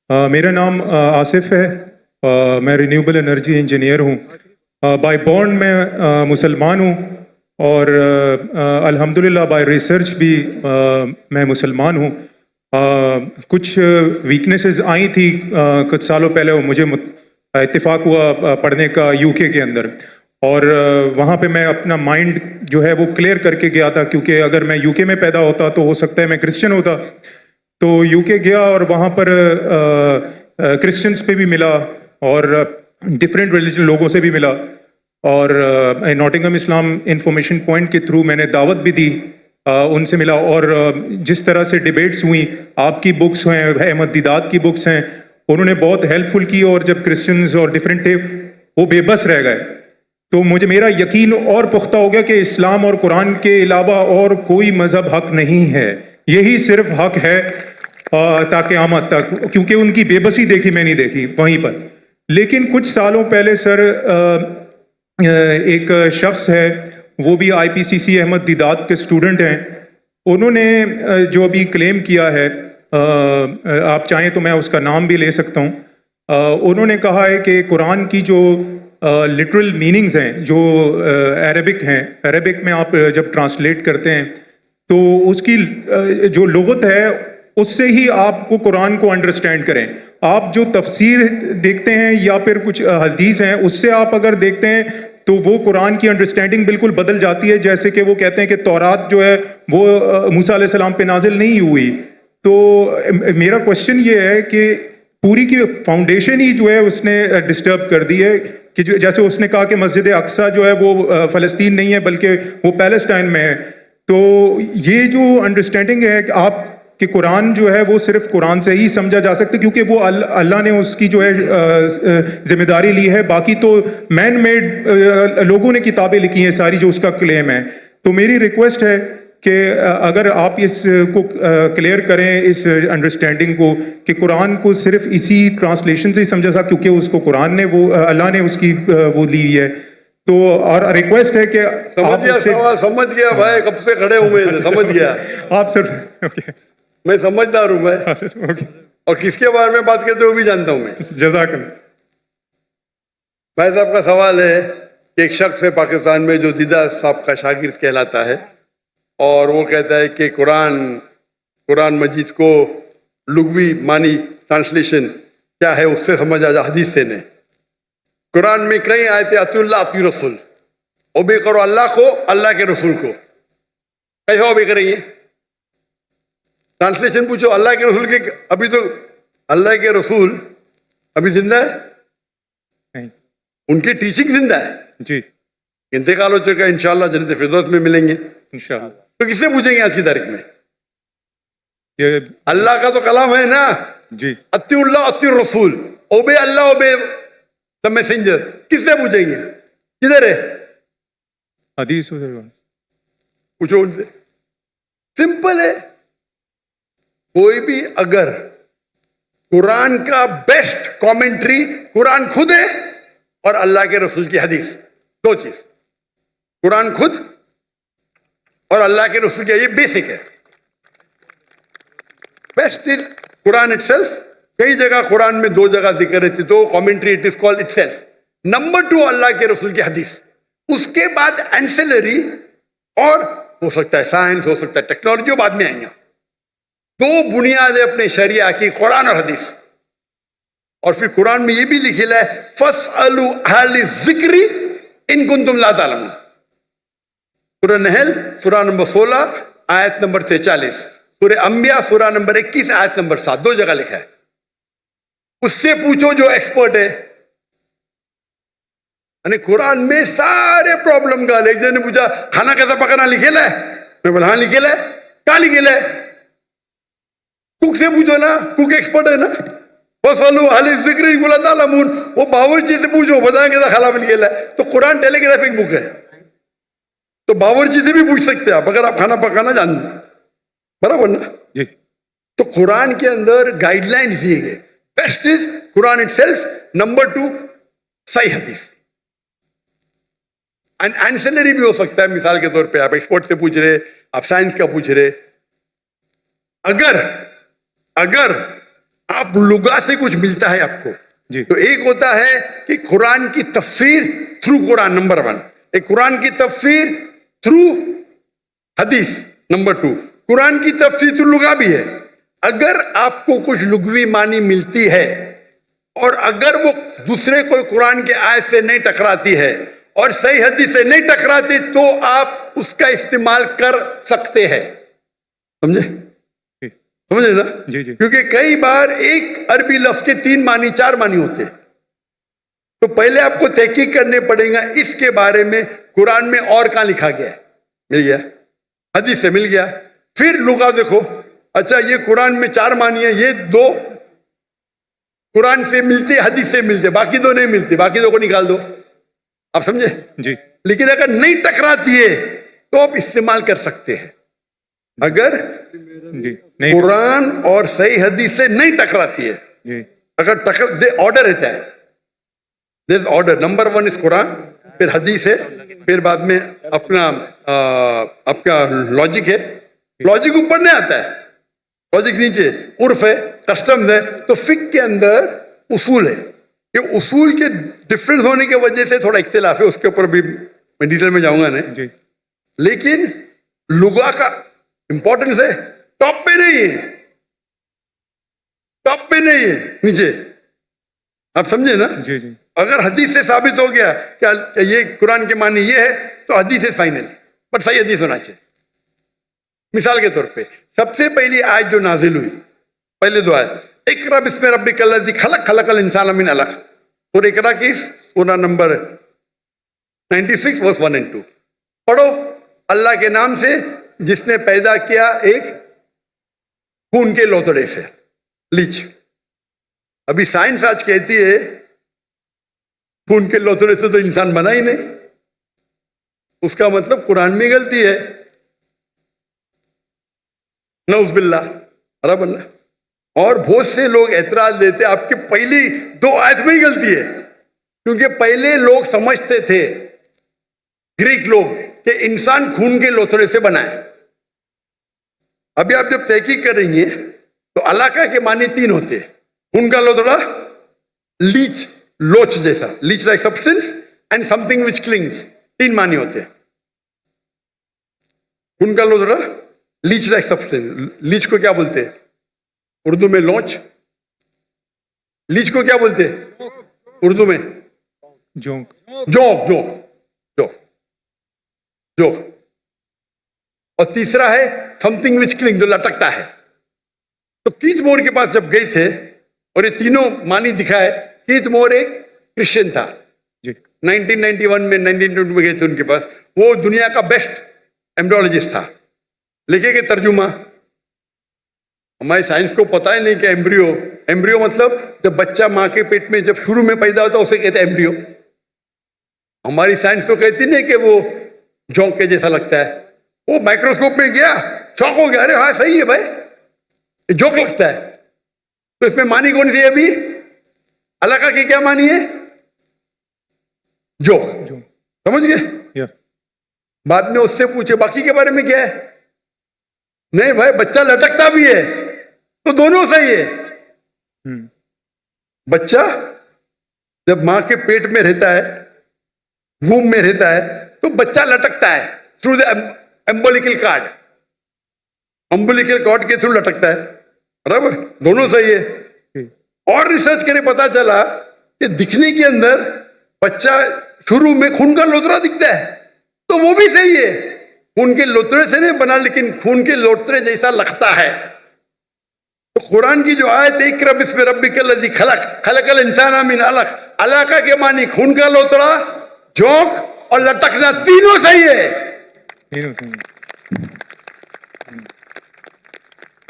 میرا نام آصف ہے. میں رینیوبل انرجی انجینئر ہوں. بائی بورن میں مسلمان ہوں اور الحمدللہ بائی ریسرچ بھی میں مسلمان ہوں. کچھ ویکنیسز آئی تھی کچھ سالوں پہلے، مجھے اتفاق ہوا پڑھنے کا یو کے اندر، اور وہاں پہ میں اپنا مائنڈ جو ہے وہ کلیئر کر کے گیا تھا، کیونکہ اگر میں یو کے میں پیدا ہوتا تو ہو سکتا ہے میں کرسچن ہوتا. تو یو کے گیا اور وہاں پر کرسچنس پہ بھی ملا اور ڈفرینٹ ریلیجن لوگوں سے بھی ملا، اور ناٹنگھم اسلام انفارمیشن پوائنٹ کے تھرو میں نے دعوت بھی دی، ان سے ملا. اور جس طرح سے ڈیبیٹس ہوئیں، آپ کی بکس ہیں، احمد دیدات کی بکس ہیں، انہوں نے بہت ہیلپ فل کی. اور جب کرسچنز اور ڈفرینٹ تھے وہ بے بس رہ گئے، تو میرا یقین اور پختہ ہو گیا کہ اسلام اور قرآن کے علاوہ اور کوئی مذہب حق نہیں ہے، یہی صرف حق ہے تا قیامت تک، کیونکہ ان کی بے بسی دیکھی میں نہیں دیکھی وہیں پر. لیکن کچھ سالوں پہلے سر ایک شخص ہے، وہ بھی آئی پی سی سی احمد دیدات کے اسٹوڈنٹ ہیں، انہوں نے جو ابھی کلیم کیا ہے، آپ چاہیں تو میں اس کا نام بھی لے سکتا ہوں. انہوں نے کہا ہے کہ قرآن کی جو لٹرل میننگز ہیں جو عربک ہیں، عربک میں آپ جب ٹرانسلیٹ کرتے ہیں تو اس کی جو لغت ہے اس سے ہی آپ کو قرآن کو انڈرسٹینڈ کریں. آپ جو تفسیر دیکھتے ہیں یا پھر کچھ حدیث ہیں اس سے آپ اگر دیکھتے ہیں تو وہ قرآن کی انڈرسٹینڈنگ بالکل بدل جاتی ہے. جیسے کہ وہ کہتے ہیں کہ تورات جو ہے وہ موسیٰ علیہ السلام پہ نازل نہیں ہوئی. تو میرا کوشچن یہ ہے کہ پوری کی فاؤنڈیشن ہی جو ہے اس نے ڈسٹرب کر دی ہے، کہ جیسے اس نے کہا کہ مسجد اقصیٰ جو ہے وہ فلسطین نہیں ہے بلکہ وہ پیلسٹائن میں ہے. تو یہ جو انڈرسٹینڈنگ ہے کہ آپ کہ قرآن جو ہے وہ صرف قرآن سے ہی سمجھا جا سکتا ہے، کیونکہ وہ اللہ نے اس کی جو ہے ذمہ داری لی ہے، باقی تو مین میڈ لوگوں نے کتابیں لکھی ہیں ساری جو اس کا کلیم ہے. تو میری ریکویسٹ ہے کہ اگر آپ اس کو کلیئر کریں اس انڈرسٹینڈنگ کو کہ قرآن کو صرف اسی ٹرانسلیشن سے ہی سمجھا سکتا، کیونکہ اس کو قرآن نے وہ اللہ نے اس کی وہ لی ہے. تو اور ریکویسٹ ہے کہ سمجھ گیا بھائی، کب سے کھڑے ہوئے سمجھ گیا آپ سر. میں سمجھدار ہوں میں، اور کس کے بارے میں بات کرتے ہو بھی جانتا ہوں میں. جزاک اللہ. بھائی صاحب کا سوال ہے کہ ایک شخص ہے پاکستان میں جو دیدہ صاحب کا شاگرد کہلاتا ہے، اور وہ کہتا ہے کہ قرآن مجید کو لغوی معنی ٹرانسلیشن کیا ہے اس سے سمجھ آ جا، حدیث سے نہیں. قرآن میں کئی آیتیں اطیعوا اللہ اطیعوا رسول، اوبے کرو اللہ کو، اللہ کے رسول کو. کیسے اوبے کریں گے؟ ٹرانسلیشن پوچھو اللہ کے رسول کے. ابھی تو اللہ کے رسول ابھی زندہ ہے، ان کی ٹیچنگ زندہ ہے جی. انتقال ہو چکا ہے، انشاءاللہ جنت فردوس میں ملیں گے انشاءاللہ. تو کس سے پوچھیں گے آج کی تاریخ میں؟ اللہ کا تو کلام ہے نا جی. اطیعوا اللہ اطیعوا رسول، obey Allah obey the messenger. کس سے پوچھیں گے؟ کدھر ہے حدیث؟ پوچھو ان سے. سمپل ہے. کوئی بھی اگر قرآن کا بیسٹ کامنٹری قرآن خود ہے اور اللہ کے رسول کی حدیث، دو چیز، قرآن خود اور اللہ کے رسول کی، یہ بیسک ہے. Best is Quran it self. کئی جگہ قرآن میں دو جگہ ذکر ہے تو commentary it is called it self. Number 2 اللہ کے رسول کی حدیث. اس کے بعد اینسلری، اور ہو سکتا ہے سائنس، ہو سکتا ہے ٹیکنالوجی، بعد میں آئیں گا. دو بنیادیں اپنے شریعہ کی، قرآن اور حدیث. اور پھر قرآن میں یہ بھی لکھا ہے فَاسْأَلُوا أَهْلَ الذِّكْرِ إِن كُنتُمْ لَا تَعْلَمُونَ. سورہ نحل سورہ نمبر 16 آیت نمبر 43، سورہ انبیاء سورہ نمبر 21 آیت نمبر 7، دو جگہ لکھا ہے. اس سے پوچھو جو ایکسپرٹ ہے. یعنی قرآن میں سارے پرابلم کا. ایک جن نے پوچھا کھانا کیسا پکانا لکھے ہے؟ میں بولا ہاں لکھے ہے. کہاں لکھے ہے؟ کوک سے پوچھو نا، کوک ایکسپرٹ ہے نا. فَاسْأَلُوا أَهْلَ الذِّكْرِ إِن كُنتُمْ لَا تَعْلَمُونَ. وہ باورچی سے پوچھو، بتائیں کہ کھانا میں لکھے ہے. تو قرآن ٹیلی گرافک بک ہے، تو باورچی سے بھی پوچھ سکتے آپ اگر آپ کھانا پکانا جانتے، برابر نا جی. تو قرآن کے اندر گائیڈ لائنز دیے گئے. Best is Quran it self. Number 2 صحیح حدیث. اینسلری بھی ہو سکتا ہے. مثال کے طور پہ آپ ایکسپرٹ سے پوچھ رہے، آپ سائنس کا پوچھ رہے. اگر آپ لغا سے کچھ ملتا ہے آپ کو. جی. تو ایک ہوتا ہے کہ قرآن کی تفسیر تھرو قرآن، نمبر 1. ایک قرآن کی تفسیر تھرو حدیث، نمبر 2. قرآن کی تفسیر تھرو لغا بھی ہے. اگر آپ کو کچھ لغوی معنی ملتی ہے اور اگر وہ دوسرے کوئی قرآن کے آیت سے نہیں ٹکراتی ہے اور صحیح حدیث سے نہیں ٹکراتی، تو آپ اس کا استعمال کر سکتے ہیں. سمجھے؟ سمجھے نا؟ جی جی. کیونکہ کئی بار ایک عربی لفظ کے 3 معنی 4 معنی ہوتے ہیں. تو پہلے آپ کو تحقیق کرنے پڑے گا اس کے بارے میں قرآن میں اور کہاں لکھا گیا ہے. مل گیا، حدیث سے مل گیا. پھر لغا دیکھو، اچھا یہ قرآن میں 4 معنی ہے، یہ 2 قرآن سے ملتے، حدیث سے ملتے، باقی 2 نہیں ملتے، باقی 2 کو نکال دو. آپ سمجھے؟ جی. لیکن اگر نہیں ٹکراتی ہے تو آپ استعمال کر سکتے ہیں. اگر جی نہیں. قرآن اور صحیح حدیث سے نہیں ٹکراتی ہے، جی. اگر آرڈر رہتا ہے، دیر از آرڈر. نمبر 1 از قرآن، پھر حدیث ہے، پھر بعد میں اپنا لاجک ہے. لاجک اوپر نہیں آتا ہے، لاجک نیچے، عرف ہے، کسٹمز ہے. تو فقہ کے اندر اصول ہے. یہ اصول کے ڈفرنس ہونے کی وجہ سے تھوڑا اختلاف ہے، اس کے اوپر بھی میں ڈیٹیل میں جاؤں گا نہیں. جی. لیکن لغا کا امپورٹنس ہے، ٹاپ پہ نہیں ہے، ٹاپ پہ نہیں ہے، نیچے. آپ سمجھے نا؟ جی. جی. اگر حدیث سے ثابت ہو گیا کہ یہ قرآن کے معنی یہ ہے تو حدیث ہے فائنل، بٹ صحیح حدیث ہونا چاہیے. مثال کے طور پہ سب سے پہلی آیت جو نازل ہوئی، پہلے 2 آیت، اقرا بسم ربک الذی خلق، خلق الانسان من علق. اور اقرا کی سورہ نمبر 96 ورس 1 and 2 پڑھو. اللہ کے نام سے جس نے پیدا کیا ایک خون کے لوتڑے سے، لیچ. ابھی سائنس آج کہتی ہے خون کے لوتڑے سے تو انسان بنا ہی نہیں. اس کا مطلب قرآن میں غلطی ہے. نعوذ باللہ، رب اللہ. اور بہت سے لوگ اعتراض دیتے آپ کے پہلی 2 آیت میں ہی غلطی ہے، کیونکہ پہلے لوگ سمجھتے تھے، گریک لوگ، کہ انسان خون کے لوتھڑے سے بنا ہے. ابھی آپ جب تحقیق کریں گے تو علاقہ کے معنی 3 ہوتے ہیں. خون کا لوتھڑا، لیچ، لوچ جیسا، latch like substance, and some thing which killings. 3 معنی ہوتے ہیں. خون کا لوتھڑا، لیچ لائک سبسٹینس. لیچ کو کیا بولتے ہیں اردو میں؟ لونچ. لیچ کو کیا بولتے ہیں اردو میں؟ جونک. جوک. Joke joke joke. اور تیسرا ہے سم تھنگ وچ کلنگ، جو لٹکتا ہے. تو کیت مور کے پاس جب گئے تھے اور یہ تینوں معنی دکھائے، کیت مور ایک کرسچن تھا، جی. 1991 میں 1922 میں گئے تھے ان کے پاس. وہ دنیا کا بیسٹ ایمبریولوجسٹ تھا. لکھے کہ ترجمہ ہماری سائنس کو پتہ ہی نہیں کہ ایمبریو مطلب جب بچہ ماں کے پیٹ میں جب شروع میں پیدا ہوتا ہے اسے کہتے ہیں ایمبریو. ہماری سائنس تو کہتی نہیں کہ وہ جونک کے جیسا لگتا ہے. وہ مائکروسکوپ میں گیا، شوق ہو گیا، ارے ہاں صحیح ہے بھائی، یہ جوک لگتا ہے. تو اس میں معنی کون سی ہے؟ ابھی علاقہ کی کیا معنی ہے؟ جوک. سمجھ گئے؟ بعد میں اس سے پوچھے باقی کے بارے میں کیا ہے؟ نہیں بھائی، بچہ لٹکتا بھی ہے تو دونوں صحیح ہے. بچہ جب ماں کے پیٹ میں رہتا ہے، ووم میں رہتا ہے، تو بچہ لٹکتا ہے تھرو دا امبلیکل کارڈ. امبلیکل کارڈ کے تھرو لٹکتا ہے، برابر. دونوں صحیح ہے. اور ریسرچ کرے پتا چلا کہ دکھنے کے اندر بچہ شروع میں خون کا لوتھڑا دکھتا ہے تو وہ بھی صحیح ہے. خون کے لوتھڑے سے نہیں بنا لیکن خون کے لوتھڑے جیسا لگتا ہے. تو قرآن کی جو آیت ہے اقرا بسم ربک الذی خلق، خلق الانسان من علق، علاقہ کے معنی خون کا لوتھڑا، جوک اور لٹکنا، تینوں صحیح ہے.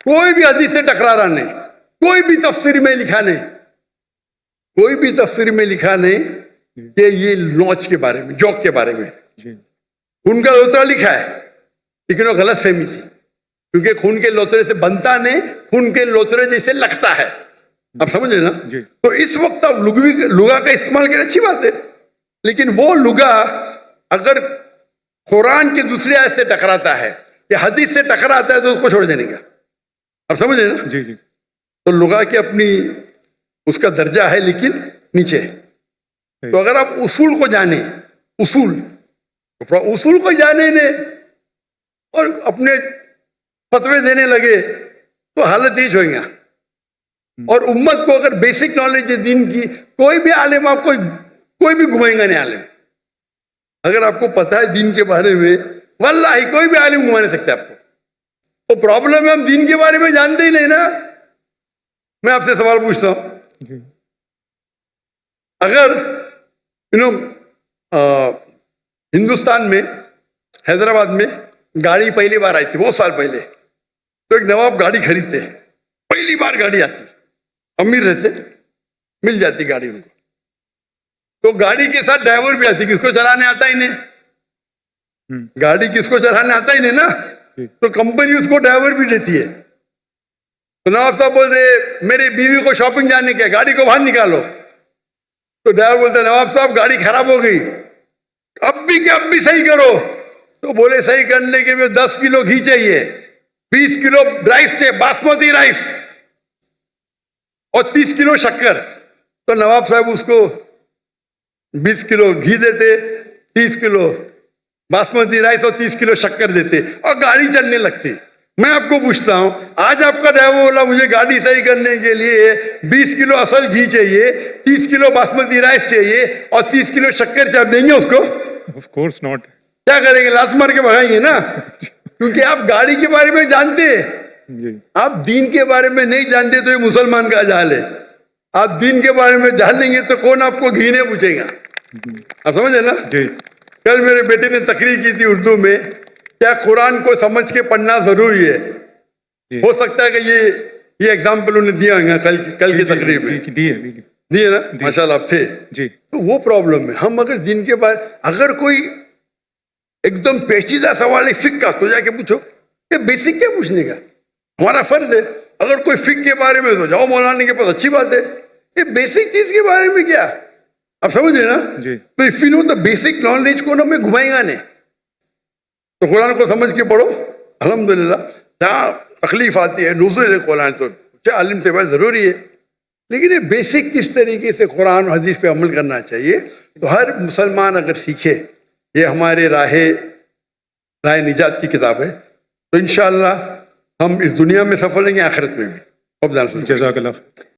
کوئی بھی حدیث سے ٹکرا رہا نہیں، کوئی بھی تفسیر میں لکھا نہیں، کوئی بھی تفسیر میں لکھا نہیں کہ یہ لونچ کے بارے میں، جوک کے بارے میں. خون کا لوتھڑا لکھا ہے لیکن وہ غلط فہمی تھی، کیونکہ خون کے لوتھڑے سے بنتا نہیں، خون کے لوتھڑے جیسے لگتا ہے. آپ سمجھ رہے نا؟ تو اس وقت آپ لغا کا استعمال کریں، اچھی بات ہے، لیکن وہ لغا اگر قرآن کی دوسری آیت سے ٹکراتا ہے یا حدیث سے ٹکراتا ہے تو اس کو چھوڑ دینے کا. آپ سمجھ رہے نا؟ تو لغا کی اپنی اس کا درجہ ہے لیکن نیچے ہے. تو اگر آپ اصول کو جانیں، اصول کو جانے نے اور اپنے فتوے دینے لگے تو حالت ہی ہوئیں گا. اور امت کو اگر بیسک نالج ہے دین کی، کوئی بھی عالم آپ کو کوئی بھی گھمائیں گا نہیں عالم. اگر آپ کو پتا ہے دین کے بارے میں، واللہ کوئی بھی عالم گھما نہیں سکتا آپ کو. وہ پرابلم ہے ہم دین کے بارے میں جانتے ہی نہیں نا. میں آپ سے سوال پوچھتا ہوں، اگر ہندوستان میں حیدرآباد میں گاڑی پہلی بار آئی تھی بہت سال پہلے، تو ایک نواب گاڑی خریدتے، پہلی بار گاڑی آتی، امیر رہتے، مل جاتی گاڑی ان کو. تو گاڑی کے ساتھ ڈرائیور بھی آتی، کس کو چلانے آتا ہی نہیں، گاڑی کس کو چلانے آتا ہی نہیں نا، تو کمپنی اس کو ڈرائیور بھی دیتی ہے. تو نواب صاحب بولتے میری بیوی کو شاپنگ جانے کے، گاڑی کو باہر نکالو. تو ڈرائیور بولتا نواب صاحب گاڑی خراب ہو گئی، اب بھی صحیح کرو. تو بولے صحیح کرنے کے لیے 10 کلو گھی چاہیے، 20 کلو رائس چاہیے، باسمتی رائس، اور 30 کلو شکر. تو نواب صاحب اس کو 20 کلو گھی دیتے، 30 کلو باسمتی رائس اور 30 کلو شکر دیتے، اور گاڑی چلنے لگتی. میں آپ کو پوچھتا ہوں، آج آپ کا ڈرائیور بولا مجھے گاڑی صحیح کرنے کے لیے 20 کلو اصل گھی چاہیے، 30 کلو باسمتی رائس چاہیے اور 30 کلو شکر چاہیے، دیں گے اس کو؟ Of course not. کیا کریں گے؟ لات مار کے بھگائیں گے نا. کیونکہ آپ گاڑی کے بارے میں جانتے ہیں، جی آپ دین کے بارے میں نہیں جانتے تو یہ مسلمان کا جہل ہے. آپ دین کے بارے میں جان لیں گے تو کون آپ کو گھی نہیں پوچھے گا. آپ سمجھے نا؟ جی کل میرے بیٹے نے تقریر کی تھی اردو میں، کیا قرآن کو سمجھ کے پڑھنا ضروری ہے؟ ہو سکتا ہے کہ یہ ایگزامپل انہیں دیا ہوگا کل کی تقریر میں. دیے نا؟ ماشاء اللہ آپ تھے. جی تو وہ پرابلم ہے. ہم اگر دین کے بارے، اگر کوئی ایک دم پیچیدہ سوال ہے فقہ کا، تو جا کے پوچھو. یہ بیسک کیا پوچھنے کا؟ ہمارا فرض ہے. اگر کوئی فقہ کے بارے میں تو جاؤ مولانا کے پاس، اچھی بات ہے. یہ بیسک چیز کے بارے میں کیا؟ آپ سمجھ رہے نا؟ جی تو if you know the basic knowledge کو نا میں گھمائیں گا نہیں. تو قرآن کو سمجھ کے پڑھو. الحمدللہ جہاں تکلیف آتی ہے نزول قرآن تو عالم سے بات ضروری ہے، لیکن یہ بیسک کس طریقے سے قرآن و حدیث پہ عمل کرنا چاہیے، تو ہر مسلمان اگر سیکھے. یہ ہمارے راہ نجات کی کتاب ہے، تو انشاءاللہ ہم اس دنیا میں سفل رہیں گے، آخرت میں بھی. جزاک اللہ.